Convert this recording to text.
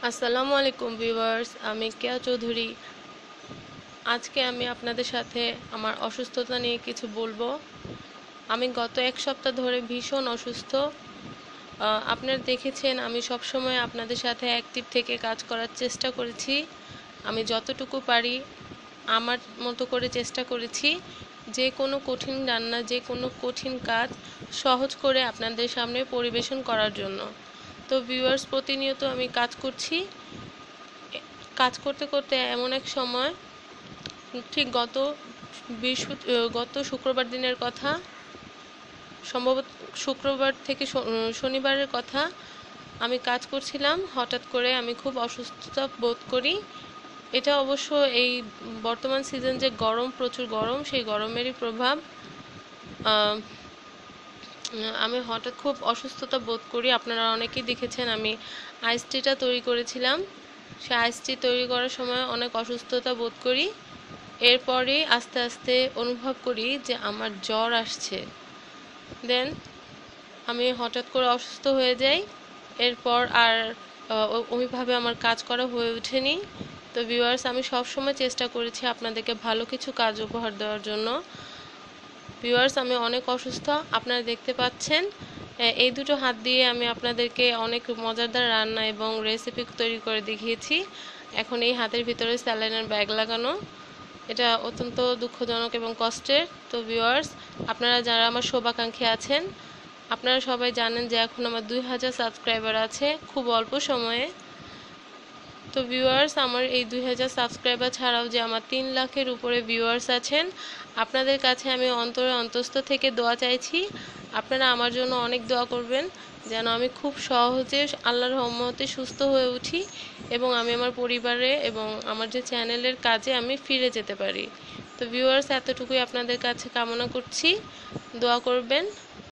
আসসালামু আলাইকুম ভিউয়ার্স, আমি কেয়া চৌধুরী। আজকে আমি আপনাদের সাথে আমার অসুস্থতা নিয়ে কিছু বলবো। আমি গত এক সপ্তাহ ধরে ভীষণ অসুস্থ। আপনারা দেখেছেন আমি সবসময় আপনাদের সাথে অ্যাক্টিভ থেকে কাজ করার চেষ্টা করেছি। আমি যতটুকু পারি আমার মতো করে চেষ্টা করেছি যে কোনো কঠিন রান্না, যে কোনো কঠিন কাজ সহজ করে আপনাদের সামনে পরিবেশন করার জন্য। তো ভিউয়ার্স, প্রতিনিয়ত আমি কাজ করছি। কাজ করতে করতে এমন এক সময়, ঠিক গত শুক্রবার দিনের কথা, সম্ভবত শুক্রবার থেকে শনিবারের কথা, আমি কাজ করছিলাম। হঠাৎ করে আমি খুব অসুস্থতা বোধ করি। এটা অবশ্য এই বর্তমান সিজন যে গরম, প্রচুর গরম, সেই গরমেরই প্রভাব। আমি হঠাৎ খুব অসুস্থতা বোধ করি। আপনারা অনেকেই দেখেছেন আমি আইস টিটা তৈরি করেছিলাম। সে আইস টি তৈরি করার সময় অনেক অসুস্থতা বোধ করি। এরপরে আস্তে আস্তে অনুভব করি যে আমার জ্বর আসছে। দেন আমি হঠাৎ করে অসুস্থ হয়ে যাই। এরপর আর ওইভাবে আমার কাজ করা হয়ে ওঠেনি। তো ভিউয়ার্স, আমি সবসময় চেষ্টা করেছি আপনাদেরকে ভালো কিছু কাজ উপহার দেওয়ার জন্য। ভিউয়ার্স, আমি অনেক অসুস্থ, আপনারা দেখতে পাচ্ছেন। এই দুটো হাত দিয়ে আমি আপনাদেরকে অনেক মজাদার রান্না এবং রেসিপি তৈরি করে দেখিয়েছি। এখন এই হাতের ভিতরে স্যালাইনের ব্যাগ লাগানো, এটা অত্যন্ত দুঃখজনক এবং কষ্টের। তো ভিউয়ার্স, আপনারা যারা আমার শুভাকাঙ্ক্ষী আছেন, আপনারা সবাই জানেন যে এখন আমার 2000 সাবস্ক্রাইবার আছে খুব অল্প সময়ে। তো ভিউয়ার্স, আমার এই 2000 সাবস্ক্রাইবার ছাড়াও যে আমার 3 লাখের উপরে ভিউয়ার্স আছেন, আপনাদের কাছে আমি অন্তরে অন্তঃস্থ থেকে দোয়া চাইছি। আপনারা আমার জন্য অনেক দোয়া করবেন যেন আমি খুব সহজে আল্লাহর রহমতে সুস্থ হয়ে উঠি এবং আমি আমার পরিবারে এবং আমার যে চ্যানেলের কাজে আমি ফিরে যেতে পারি। তো ভিউয়ার্স, এতটুকুই আপনাদের কাছে কামনা করছি। দোয়া করবেন।